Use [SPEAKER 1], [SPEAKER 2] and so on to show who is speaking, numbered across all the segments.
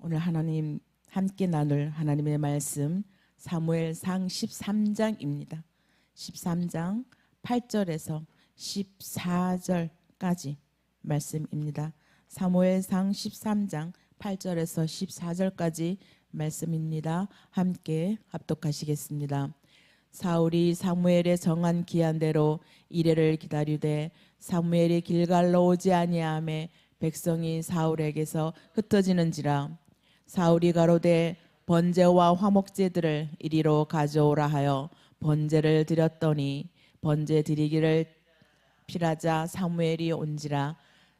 [SPEAKER 1] 오늘 하나님 함께 나눌 하나님의 말씀 사무엘상 13장입니다. 13장 8절에서 14절까지 말씀입니다. 사무엘상 13장 8절에서 14절까지 말씀입니다. 함께 합독하시겠습니다. 사울이 사무엘의 정한 기한대로 이레를 기다리되 사무엘이 길갈로 오지 아니하매 백성이 사울에게서 흩어지는지라. 사울이 가로되 번제와 화목제들을 이리로 가져오라 하여 번제를 드렸더니 번제 드리기를 필하자 사무엘이 온지라.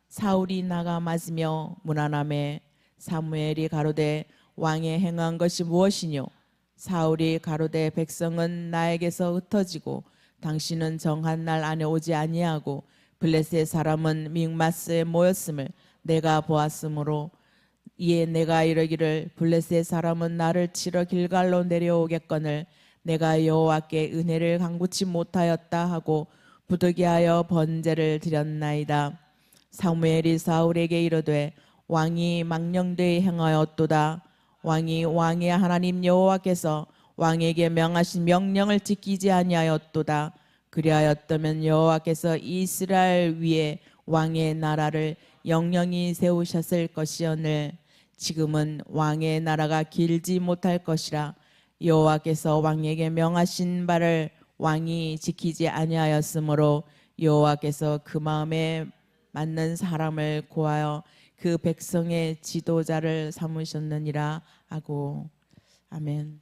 [SPEAKER 1] 사울이 나가 맞으며 문안하매 사무엘이 가로되 왕의 행한 것이 무엇이뇨? 사울이 가로되 백성은 나에게서 흩어지고 당신은 정한 날 안에 오지 아니하고 블레셋 사람은 믹마스에 모였음을 내가 보았으므로 이에 내가 이르기를 블레셋 사람은 나를 치러 길갈로 내려오겠거늘 내가 여호와께 은혜를 간구치 못하였다 하고 부득이하여 번제를 드렸나이다. 사무엘이 사울에게 이르되 왕이 망령되이 행하였도다. 왕이 왕의 하나님 여호와께서 왕에게 명하신 명령을 지키지 아니하였도다. 그리하였다면 여호와께서 이스라엘 위에 왕의 나라를 영영히 세우셨을 것이오늘 지금은 왕의 나라가 길지 못할 것이라. 여호와께서 왕에게 명하신 바를 왕이 지키지 아니하였으므로 여호와께서 그 마음에 맞는 사람을 고하여 그 백성의 지도자를 삼으셨느니라 하고. 아멘.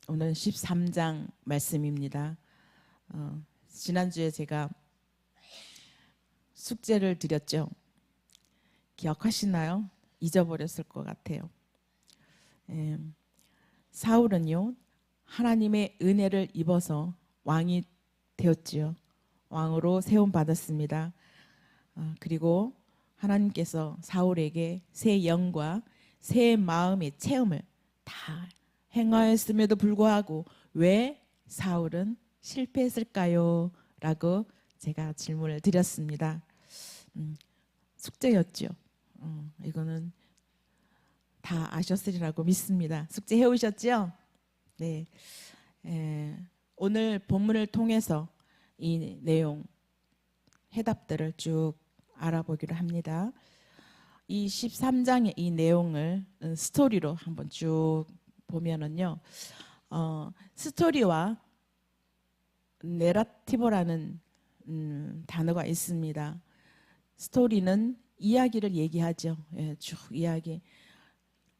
[SPEAKER 1] 오늘 13장 말씀입니다. 지난주에 제가 숙제를 드렸죠. 기억하시나요? 잊어버렸을 것 같아요. 사울은요, 하나님의 은혜를 입어서 왕이 되었지요. 왕으로 세움 받았습니다. 그리고 하나님께서 사울에게 새 영과 새 마음의 체험을 다 행하였음에도 불구하고 왜 사울은 실패했을까요? 라고 제가 질문을 드렸습니다. 숙제였죠. 이거는 다 아셨으리라고 믿습니다. 숙제 해오셨죠? 네. 오늘 본문을 통해서 이 내용, 해답들을 쭉 알아보기로 합니다. 이 13장의 이 내용을 스토리로 한번 쭉 보면은요, 스토리와 내러티브라는 단어가 있습니다. 스토리는 이야기를 얘기하죠. 쭉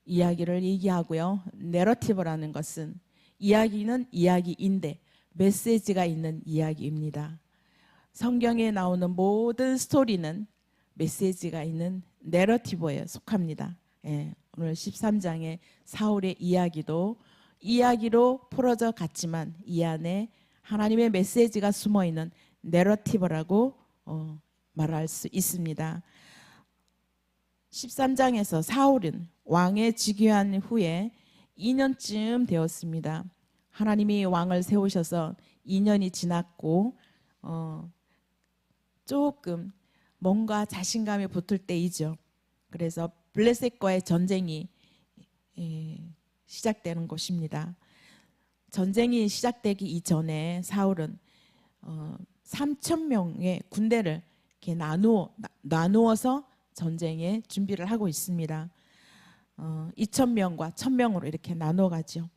[SPEAKER 1] 이야기를 얘기하고요. 내러티브라는 것은 이야기는 이야기인데 메시지가 있는 이야기입니다. 성경에 나오는 모든 스토리는 메시지가 있는 내러티브에 속합니다. 오늘 13장의 사울의 이야기도 이야기로 풀어져 갔지만 이 안에 하나님의 메시지가 숨어있는 내러티브라고 말할 수 있습니다. 13장에서 사울은 왕에 즉위한 후에 2년쯤 되었습니다. 하나님이 왕을 세우셔서 2년이 지났고 조금 뭔가 자신감이 붙을 때이죠. 그래서 블레셋과의 전쟁이 시작되는 것입니다. 전쟁이 시작되기 이전에 사울은 3,000명의 군대를 이렇게 나누어서 전쟁에 준비를 하고 있습니다. 2,000명과 1,000명으로 이렇게 나눠가죠.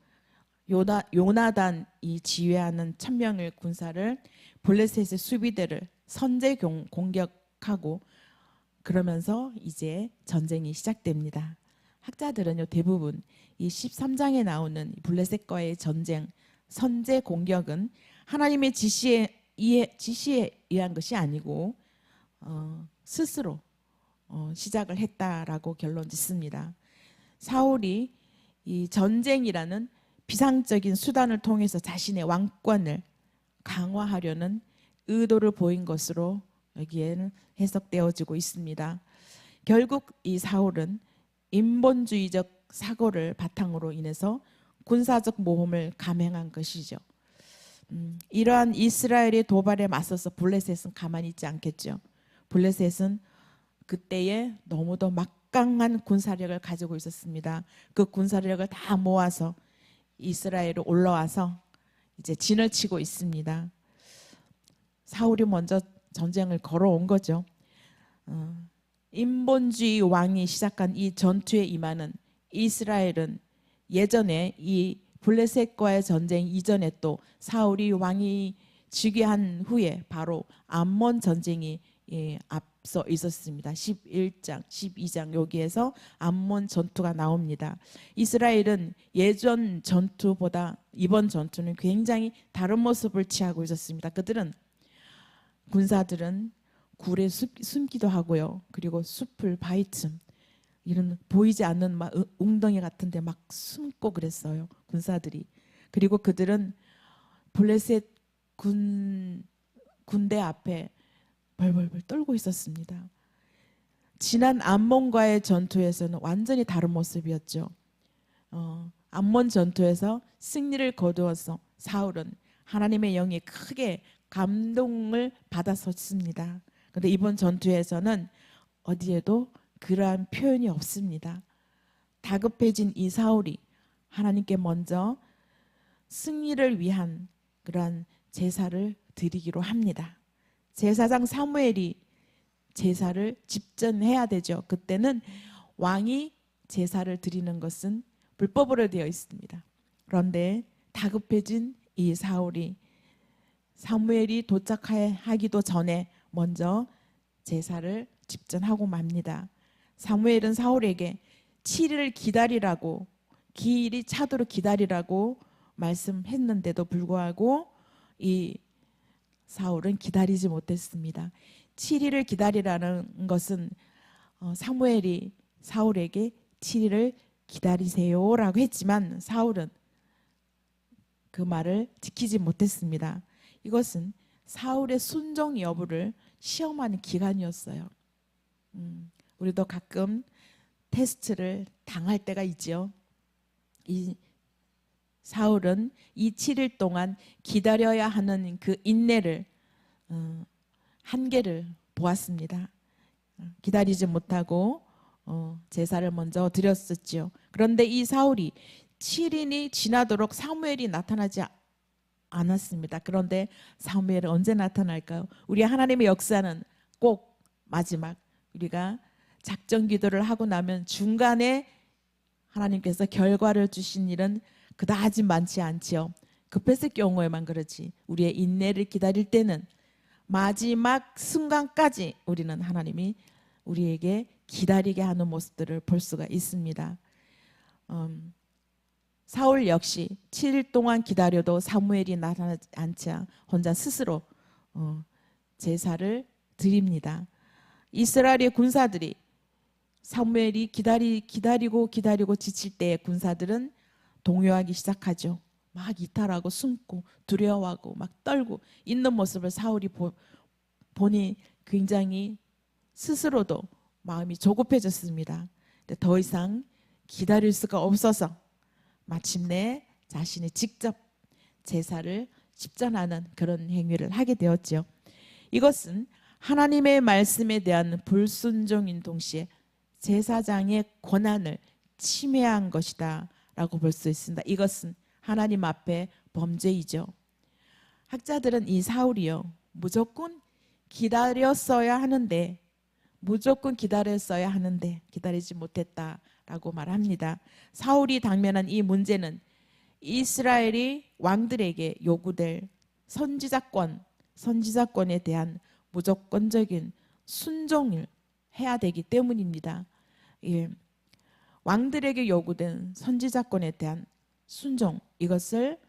[SPEAKER 1] 요나단이 지휘하는 1,000명의 군사를 블레셋의 수비대를 선제 공격하고 그러면서 이제 전쟁이 시작됩니다. 학자들은요, 대부분 이 13장에 나오는 블레셋과의 전쟁, 선제 공격은 하나님의 지시에 의한 것이 아니고 스스로 시작을 했다라고 결론 짓습니다. 사울이 이 전쟁이라는 비상적인 수단을 통해서 자신의 왕권을 강화하려는 의도를 보인 것으로 여기에는 해석되어지고 있습니다. 결국 이 사울은 인본주의적 사고를 바탕으로 인해서 군사적 모험을 감행한 것이죠. 이러한 이스라엘의 도발에 맞서서 블레셋은 가만히 있지 않겠죠. 블레셋은 그때에 너무도 막강한 군사력을 가지고 있었습니다. 그 군사력을 다 모아서 이스라엘로 올라와서 이제 진을 치고 있습니다. 사울이 먼저 전쟁을 걸어온 거죠. 인본주의 왕이 시작한 이 전투에 임하는 이스라엘은 예전에 이 블레셋과의 전쟁 이전에 또 사울이 왕이 즉위한 후에 바로 암몬 전쟁이 앞서 있었습니다. 11장, 12장 여기에서 암몬 전투가 나옵니다. 이스라엘은 예전 전투보다 이번 전투는 굉장히 다른 모습을 취하고 있었습니다. 그들은 군사들은 굴에 숨기도 하고요. 그리고 숲을 바위틈 이런 보이지 않는 막 웅덩이 같은 데 막 숨고 그랬어요. 군사들이. 그리고 그들은 블레셋 군대 앞에 벌벌벌 떨고 있었습니다. 지난 암몬과의 전투에서는 완전히 다른 모습이었죠. 암몬 전투에서 승리를 거두어서 사울은 하나님의 영이 크게 감동을 받았었습니다. 그런데 이번 전투에서는 어디에도 그러한 표현이 없습니다. 다급해진 이 사울이 하나님께 먼저 승리를 위한 그러한 제사를 드리기로 합니다. 제사장 사무엘이 제사를 집전해야 되죠. 그때는 왕이 제사를 드리는 것은 불법으로 되어 있습니다. 그런데 다급해진 이 사울이 사무엘이 도착하기도 전에 먼저 제사를 집전하고 맙니다. 사무엘은 사울에게 7일을 기다리라고 기일이 차도록 기다리라고 말씀했는데도 불구하고 이 사울은 기다리지 못했습니다. 7일을 기다리라는 것은 사무엘이 사울에게 7일을 기다리세요라고 했지만 사울은 그 말을 지키지 못했습니다. 이것은 사울의 순종 여부를 시험하는 기간이었어요. 우리도 가끔 테스트를 당할 때가 있죠. 이 사울은 이 7일 동안 기다려야 하는 그 인내를 한계를 보았습니다. 기다리지 못하고 제사를 먼저 드렸었죠. 그런데 이 사울이 7일이 지나도록 사무엘이 나타나지 않았습니다. 그런데 사무엘은 언제 나타날까요? 우리 하나님의 역사는 꼭 마지막 우리가 작전 기도를 하고 나면 중간에 하나님께서 결과를 주신 일은 그다지 많지 않지요. 급했을 경우에만 그렇지 우리의 인내를 기다릴 때는 마지막 순간까지 우리는 하나님이 우리에게 기다리게 하는 모습들을 볼 수가 있습니다. 사울 역시 7일 동안 기다려도 사무엘이 나타나지 않자 혼자 스스로 제사를 드립니다. 이스라엘의 군사들이 사무엘이 기다리고 지칠 때 군사들은 동요하기 시작하죠. 막 이탈하고 숨고 두려워하고 막 떨고 있는 모습을 사울이 보니 굉장히 스스로도 마음이 조급해졌습니다. 근데 더 이상 기다릴 수가 없어서 마침내 자신이 직접 제사를 집전하는 그런 행위를 하게 되었죠. 이것은 하나님의 말씀에 대한 불순종인 동시에 제사장의 권한을 침해한 것이다 라고 볼 수 있습니다. 이것은 하나님 앞에 범죄이죠. 학자들은 이 사울이요 무조건 기다렸어야 하는데 기다리지 못했다라고 말합니다. 사울이 당면한 이 문제는 이스라엘이 왕들에게 요구될 선지자권에 대한 무조건적인 순종을 해야 되기 때문입니다. 예. 왕들에게 요구된 선지자권에 대한 순종 이것을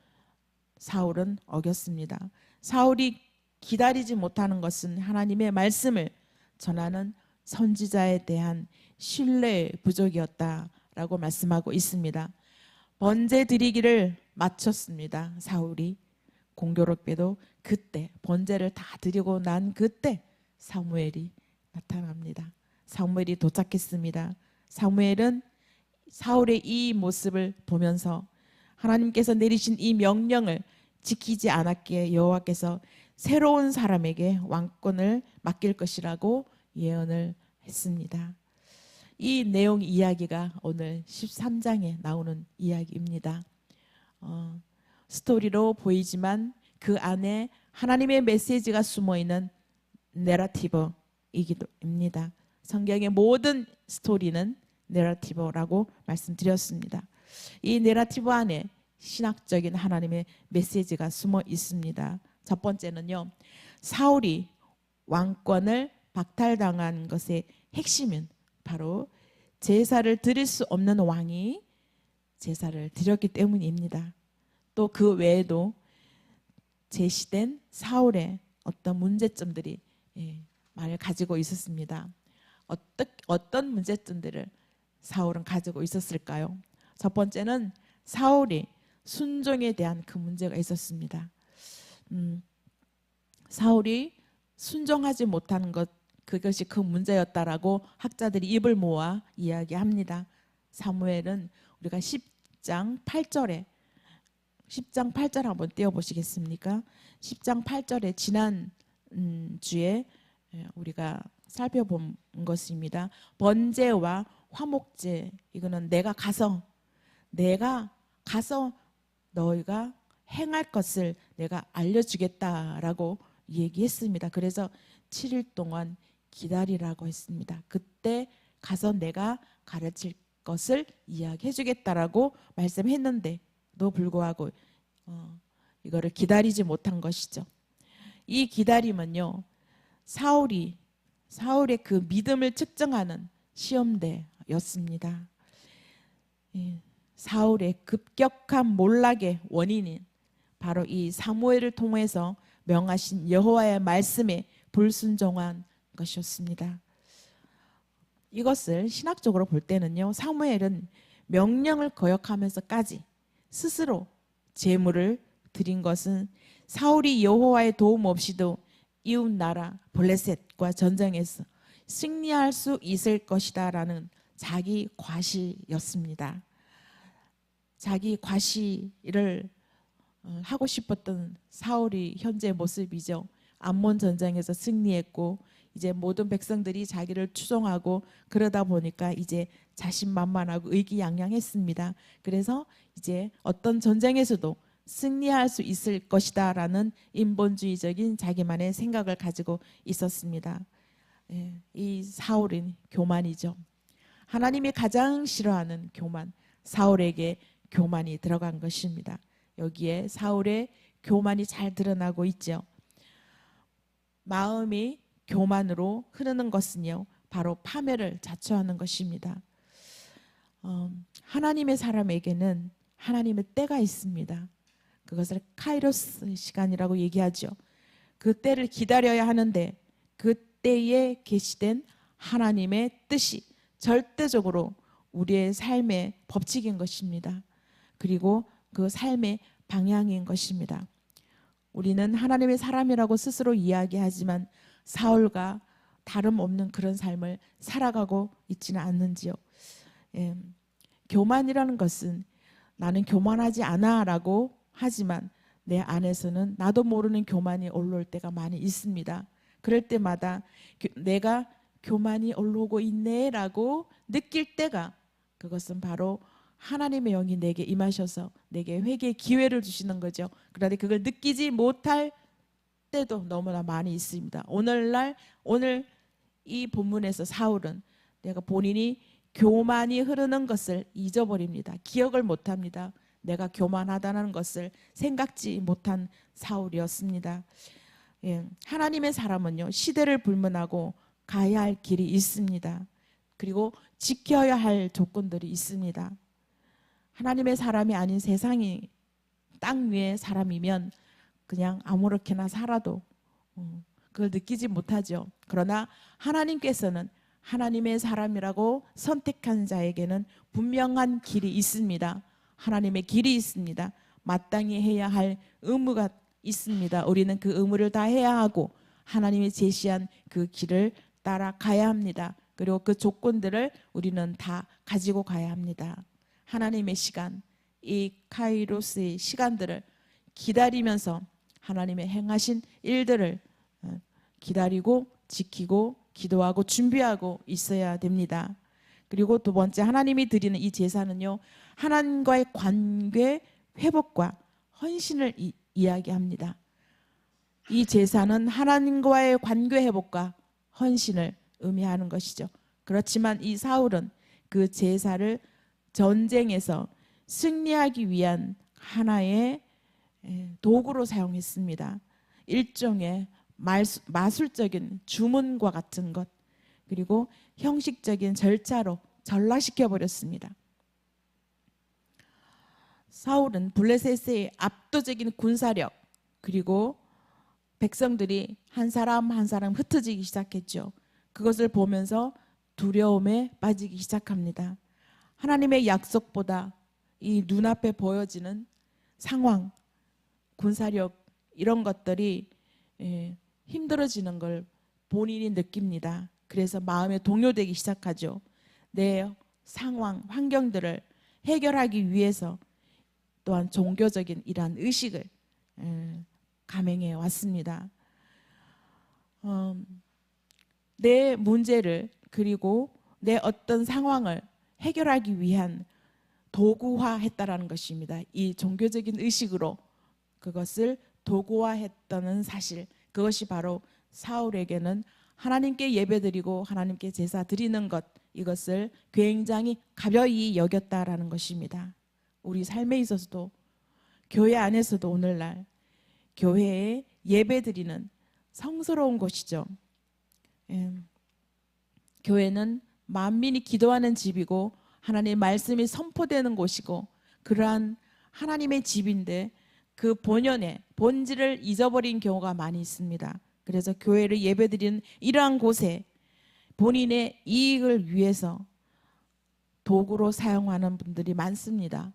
[SPEAKER 1] 사울은 어겼습니다. 사울이 기다리지 못하는 것은 하나님의 말씀을 전하는 선지자에 대한 신뢰의 부족이었다라고 말씀하고 있습니다. 번제 드리기를 마쳤습니다. 사울이 공교롭게도 그때 번제를 다 드리고 난 그때 사무엘이 나타납니다. 사무엘이 도착했습니다. 사무엘은 사울의 이 모습을 보면서 하나님께서 내리신 이 명령을 지키지 않았기에 여호와께서 새로운 사람에게 왕권을 맡길 것이라고 예언을 했습니다. 이 내용 이야기가 오늘 13장에 나오는 이야기입니다. 스토리로 보이지만 그 안에 하나님의 메시지가 숨어있는 내러티브입니다. 성경의 모든 스토리는 내러티브라고 말씀드렸습니다. 이 내러티브 안에 신학적인 하나님의 메시지가 숨어 있습니다. 첫 번째는요, 사울이 왕권을 박탈당한 것의 핵심은 바로 제사를 드릴 수 없는 왕이 제사를 드렸기 때문입니다. 또 그 외에도 제시된 사울의 어떤 문제점들이 말을 가지고 있었습니다. 어떤 문제점들을 사울은 가지고 있었을까요? 첫 번째는 사울이 순종에 대한 그 문제가 있었습니다. 사울이 순종하지 못하는 것, 그것이 그 문제였다라고 학자들이 입을 모아 이야기합니다. 사무엘은 우리가 10장 8절 한번 띄워보시겠습니까? 10장 8절에 지난 주에 우리가 살펴본 것입니다. 번제와 화목제, 이거는 내가 가서 너희가 행할 것을 내가 알려주겠다라고 얘기했습니다. 그래서 7일 동안 기다리라고 했습니다. 그때 가서 내가 가르칠 것을 이야기해 주겠다라고 말씀했는데도 불구하고 이거를 기다리지 못한 것이죠. 이 기다림은요, 사울의 그 믿음을 측정하는 시험대였습니다. 사울의 급격한 몰락의 원인인 바로 이 사무엘을 통해서 명하신 여호와의 말씀에 불순종한 것이었습니다. 이것을 신학적으로 볼 때는요, 사무엘은 명령을 거역하면서까지 스스로 제물을 드린 것은 사울이 여호와의 도움 없이도 이웃 나라 블레셋과 전쟁에서 승리할 수 있을 것이다 라는 자기 과시였습니다. 자기 과시를 하고 싶었던 사울이 현재 모습이죠. 암몬 전쟁에서 승리했고 이제 모든 백성들이 자기를 추종하고 그러다 보니까 이제 자신만만하고 의기양양했습니다. 그래서 이제 어떤 전쟁에서도 승리할 수 있을 것이다 라는 인본주의적인 자기만의 생각을 가지고 있었습니다. 이 사울은 교만이죠. 하나님이 가장 싫어하는 교만, 사울에게 교만이 들어간 것입니다. 여기에 사울의 교만이 잘 드러나고 있죠. 마음이 교만으로 흐르는 것은요, 바로 파멸을 자초하는 것입니다. 하나님의 사람에게는 하나님의 때가 있습니다. 그것을 카이로스 시간이라고 얘기하죠. 그 때를 기다려야 하는데 그 때에 계시된 하나님의 뜻이 절대적으로 우리의 삶의 법칙인 것입니다. 그리고 그 삶의 방향인 것입니다. 우리는 하나님의 사람이라고 스스로 이야기하지만 사울과 다름없는 그런 삶을 살아가고 있지는 않는지요. 교만이라는 것은 나는 교만하지 않아 라고 하지만 내 안에서는 나도 모르는 교만이 올라올 때가 많이 있습니다. 그럴 때마다 내가 교만이 올라오고 있네 라고 느낄 때가, 그것은 바로 하나님의 영이 내게 임하셔서 내게 회개의 기회를 주시는 거죠. 그런데 그걸 느끼지 못할 때도 너무나 많이 있습니다. 오늘 이 본문에서 사울은 내가 본인이 교만이 흐르는 것을 잊어버립니다. 기억을 못합니다. 내가 교만하다는 것을 생각지 못한 사울이었습니다. 하나님의 사람은요, 시대를 불문하고 가야 할 길이 있습니다. 그리고 지켜야 할 조건들이 있습니다. 하나님의 사람이 아닌 세상이 땅 위의 사람이면 그냥 아무렇게나 살아도 그걸 느끼지 못하죠. 그러나 하나님께서는 하나님의 사람이라고 선택한 자에게는 분명한 길이 있습니다. 하나님의 길이 있습니다. 마땅히 해야 할 의무가 있습니다. 우리는 그 의무를 다 해야 하고 하나님이 제시한 그 길을 따라가야 합니다. 그리고 그 조건들을 우리는 다 가지고 가야 합니다. 하나님의 시간, 이 카이로스의 시간들을 기다리면서 하나님의 행하신 일들을 기다리고 지키고 기도하고 준비하고 있어야 됩니다. 그리고 두 번째, 하나님이 드리는 이 제사는요, 하나님과의 관계 회복과 헌신을 이야기합니다. 이 제사는 하나님과의 관계 회복과 헌신을 의미하는 것이죠. 그렇지만 이 사울은 그 제사를 전쟁에서 승리하기 위한 하나의 도구로 사용했습니다. 일종의 마술적인 주문과 같은 것, 그리고 형식적인 절차로 전락시켜 버렸습니다. 사울은 블레셋의 압도적인 군사력, 그리고 백성들이 한 사람 한 사람 흩어지기 시작했죠. 그것을 보면서 두려움에 빠지기 시작합니다. 하나님의 약속보다 이 눈앞에 보여지는 상황, 군사력, 이런 것들이 힘들어지는 걸 본인이 느낍니다. 그래서 마음에 동요되기 시작하죠. 내 상황, 환경들을 해결하기 위해서 또한 종교적인 이러한 의식을 감행해 왔습니다. 내 문제를, 그리고 내 어떤 상황을 해결하기 위한 도구화했다라는 것입니다. 이 종교적인 의식으로 그것을 도구화했다는 사실, 그것이 바로 사울에게는 하나님께 예배드리고 하나님께 제사 드리는 것, 이것을 굉장히 가벼이 여겼다라는 것입니다. 우리 삶에 있어서도, 교회 안에서도 오늘날 교회에 예배드리는 성스러운 곳이죠. 교회는 만민이 기도하는 집이고 하나님의 말씀이 선포되는 곳이고, 그러한 하나님의 집인데 그 본연의 본질을 잊어버린 경우가 많이 있습니다. 그래서 교회를 예배드리는 이러한 곳에 본인의 이익을 위해서 도구로 사용하는 분들이 많습니다.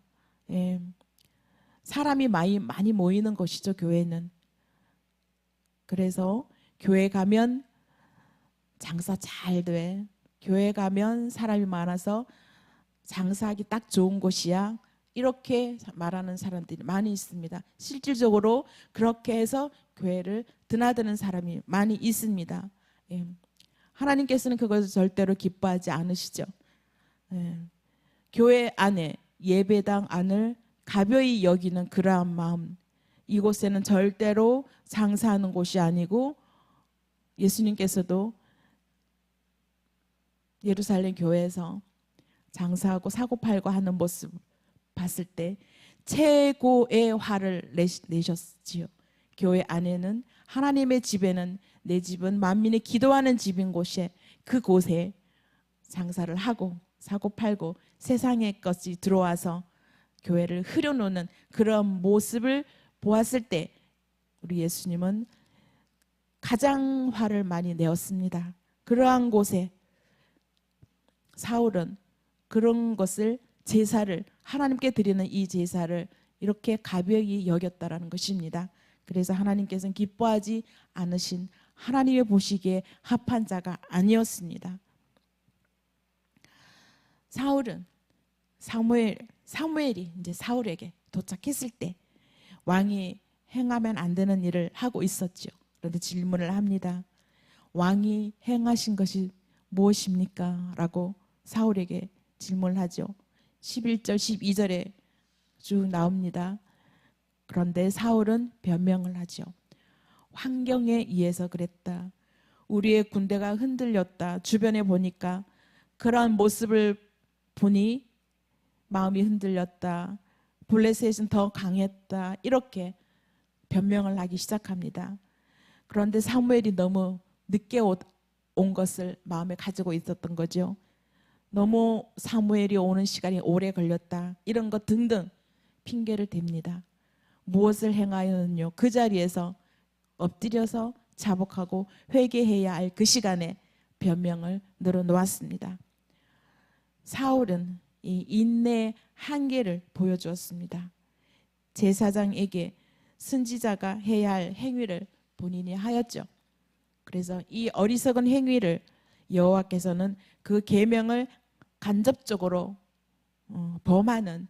[SPEAKER 1] 사람이 많이 모이는 곳이죠, 교회는. 그래서 교회 가면 장사 잘 돼. 교회 가면 사람이 많아서 장사하기 딱 좋은 곳이야. 이렇게 말하는 사람들이 많이 있습니다. 실질적으로 그렇게 해서 교회를 드나드는 사람이 많이 있습니다. 하나님께서는 그것을 절대로 기뻐하지 않으시죠. 교회 안에, 예배당 안을 가벼이 여기는 그러한 마음, 이곳에는 절대로 장사하는 곳이 아니고, 예수님께서도 예루살렘 교회에서 장사하고 사고팔고 하는 모습 봤을 때 최고의 화를 내셨지요. 교회 안에는, 하나님의 집에는, 내 집은 만민이 기도하는 집인 곳에, 그곳에 장사를 하고 사고팔고 세상의 것이 들어와서 교회를 흐려놓는 그런 모습을 보았을 때 우리 예수님은 가장 화를 많이 내었습니다. 그러한 곳에 사울은 그런 것을, 제사를, 하나님께 드리는 이 제사를 이렇게 가벼이 여겼다라는 것입니다. 그래서 하나님께서는 기뻐하지 않으신, 하나님의 보시기에 합한 자가 아니었습니다. 사울은 사무엘이 이제 사울에게 도착했을 때 왕이 행하면 안 되는 일을 하고 있었죠. 그런데 질문을 합니다. 왕이 행하신 것이 무엇입니까? 라고 사울에게 질문을 하죠. 11절 12절에 쭉 나옵니다. 그런데 사울은 변명을 하죠. 환경에 의해서 그랬다. 우리의 군대가 흔들렸다. 주변에 보니까 그러한 모습을 보니 마음이 흔들렸다. 블레셋은 더 강했다. 이렇게 변명을 하기 시작합니다. 그런데 사무엘이 너무 늦게 온 것을 마음에 가지고 있었던 거죠. 너무 사무엘이 오는 시간이 오래 걸렸다. 이런 것 등등 핑계를 댑니다. 무엇을 행하였느냐? 그 자리에서 엎드려서 자복하고 회개해야 할 그 시간에 변명을 늘어놓았습니다. 사울은 이 인내의 한계를 보여주었습니다. 제사장에게 선지자가 해야 할 행위를 본인이 하였죠. 그래서 이 어리석은 행위를 여호와께서는 그 계명을 간접적으로 범하는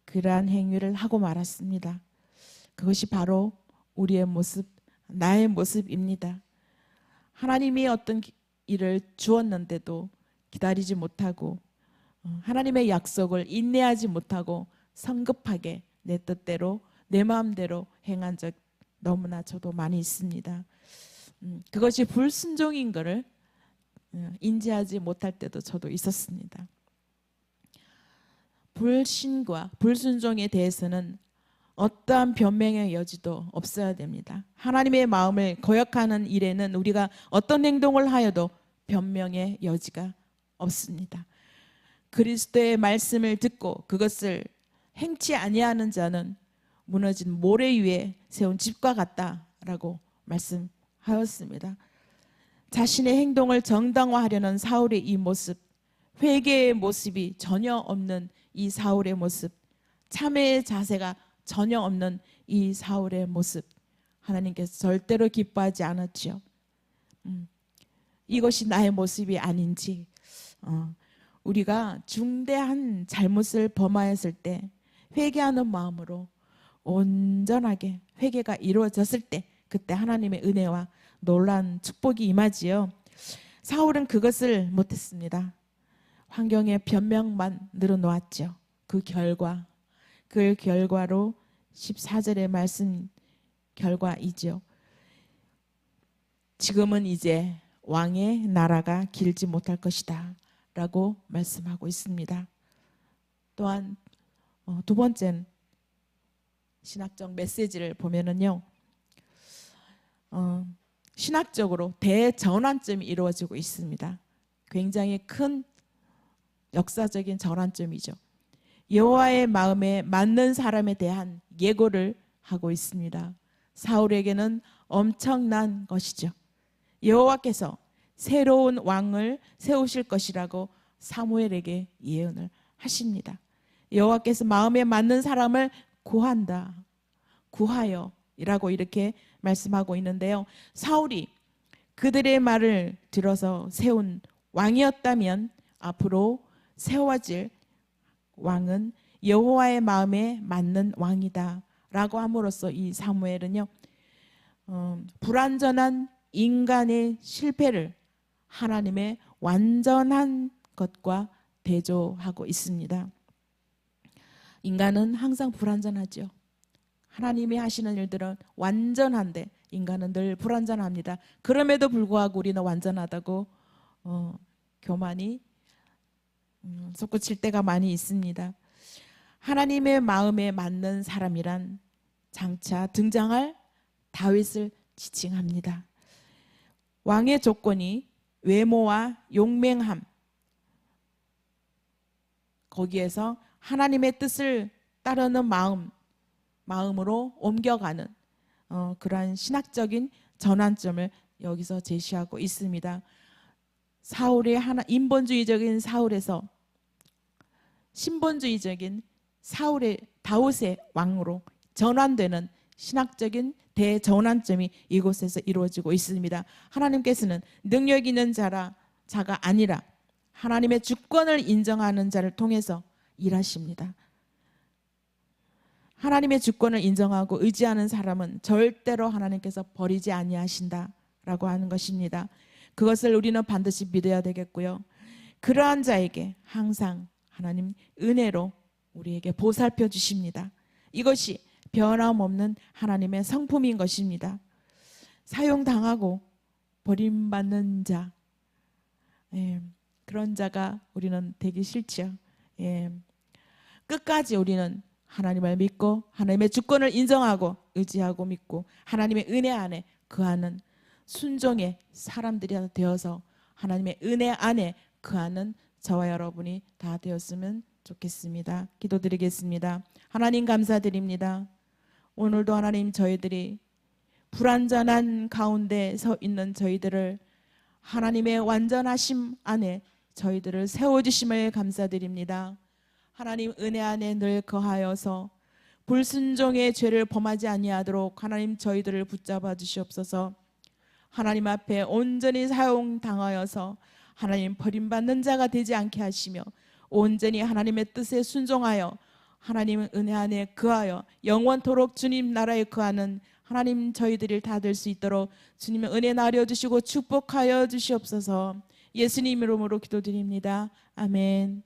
[SPEAKER 1] 그러한 행위를 하고 말았습니다. 그것이 바로 우리의 모습, 나의 모습입니다. 하나님이 어떤 일을 주었는데도 기다리지 못하고 하나님의 약속을 인내하지 못하고 성급하게 내 뜻대로 내 마음대로 행한 적 너무나 저도 많이 있습니다. 그것이 불순종인 것을 인지하지 못할 때도 저도 있었습니다. 불신과 불순종에 대해서는 어떠한 변명의 여지도 없어야 됩니다. 하나님의 마음을 거역하는 일에는 우리가 어떤 행동을 하여도 변명의 여지가 없습니다. 그리스도의 말씀을 듣고 그것을 행치 아니하는 자는 무너진 모래 위에 세운 집과 같다라고 말씀하였습니다. 자신의 행동을 정당화하려는 사울의 이 모습, 회개의 모습이 전혀 없는 이 사울의 모습, 참회의 자세가 전혀 없는 이 사울의 모습, 하나님께서 절대로 기뻐하지 않았지요. 이것이 나의 모습이 아닌지, 우리가 중대한 잘못을 범하였을 때 회개하는 마음으로 온전하게 회개가 이루어졌을 때 그때 하나님의 은혜와 놀라운 축복이 임하지요. 사울은 그것을 못했습니다. 환경의 변명만 늘어놓았죠. 그 결과로 14절의 말씀 결과이죠. 지금은 이제 왕의 나라가 길지 못할 것이다 라고 말씀하고 있습니다. 또한 두 번째 신학적 메시지를 보면은요, 신학적으로 대전환점이 이루어지고 있습니다. 굉장히 큰 역사적인 전환점이죠. 여호와의 마음에 맞는 사람에 대한 예고를 하고 있습니다. 사울에게는 엄청난 것이죠. 여호와께서 새로운 왕을 세우실 것이라고 사무엘에게 예언을 하십니다. 여호와께서 마음에 맞는 사람을 구한다, 구하여 이라고 이렇게 말씀하고 있는데요. 사울이 그들의 말을 들어서 세운 왕이었다면 앞으로 세워질 왕은 여호와의 마음에 맞는 왕이다 라고 함으로써 이 사무엘은요, 불완전한 인간의 실패를 하나님의 완전한 것과 대조하고 있습니다. 인간은 항상 불완전하죠. 하나님이 하시는 일들은 완전한데 인간은 늘 불완전합니다. 그럼에도 불구하고 우리는 완전하다고 교만이 솟구칠 때가 많이 있습니다. 하나님의 마음에 맞는 사람이란 장차 등장할 다윗을 지칭합니다. 왕의 조건이 외모와 용맹함, 거기에서 하나님의 뜻을 따르는 마음으로 옮겨가는 그러한 신학적인 전환점을 여기서 제시하고 있습니다. 사울의 인본주의적인 사울에서 신본주의적인 다윗의 왕으로 전환되는 신학적인 대전환점이 이곳에서 이루어지고 있습니다. 하나님께서는 능력 있는 자가 아니라 하나님의 주권을 인정하는 자를 통해서 일하십니다. 하나님의 주권을 인정하고 의지하는 사람은 절대로 하나님께서 버리지 아니하신다라고 하는 것입니다. 그것을 우리는 반드시 믿어야 되겠고요. 그러한 자에게 항상 하나님 은혜로 우리에게 보살펴 주십니다. 이것이 변함없는 하나님의 성품인 것입니다. 사용당하고 버림받는 자, 그런 자가 우리는 되기 싫죠. 끝까지 우리는 하나님을 믿고 하나님의 주권을 인정하고 의지하고 믿고 하나님의 은혜 안에 거하는 순종의 사람들이 되어서 하나님의 은혜 안에 거하는 저와 여러분이 다 되었으면 좋겠습니다. 기도드리겠습니다. 하나님 감사드립니다. 오늘도 하나님 저희들이 불완전한 가운데 서 있는 저희들을 하나님의 완전하심 안에 저희들을 세워주심을 감사드립니다. 하나님 은혜 안에 늘 거하여서 불순종의 죄를 범하지 아니하도록 하나님 저희들을 붙잡아 주시옵소서. 하나님 앞에 온전히 사용당하여서 하나님 버림받는 자가 되지 않게 하시며 온전히 하나님의 뜻에 순종하여 하나님은 은혜 안에 거하여 영원토록 주님 나라에 거하는 하나님 저희들이 다 될 수 있도록 주님의 은혜 나려주시고 축복하여 주시옵소서. 예수님 이름으로 기도드립니다. 아멘.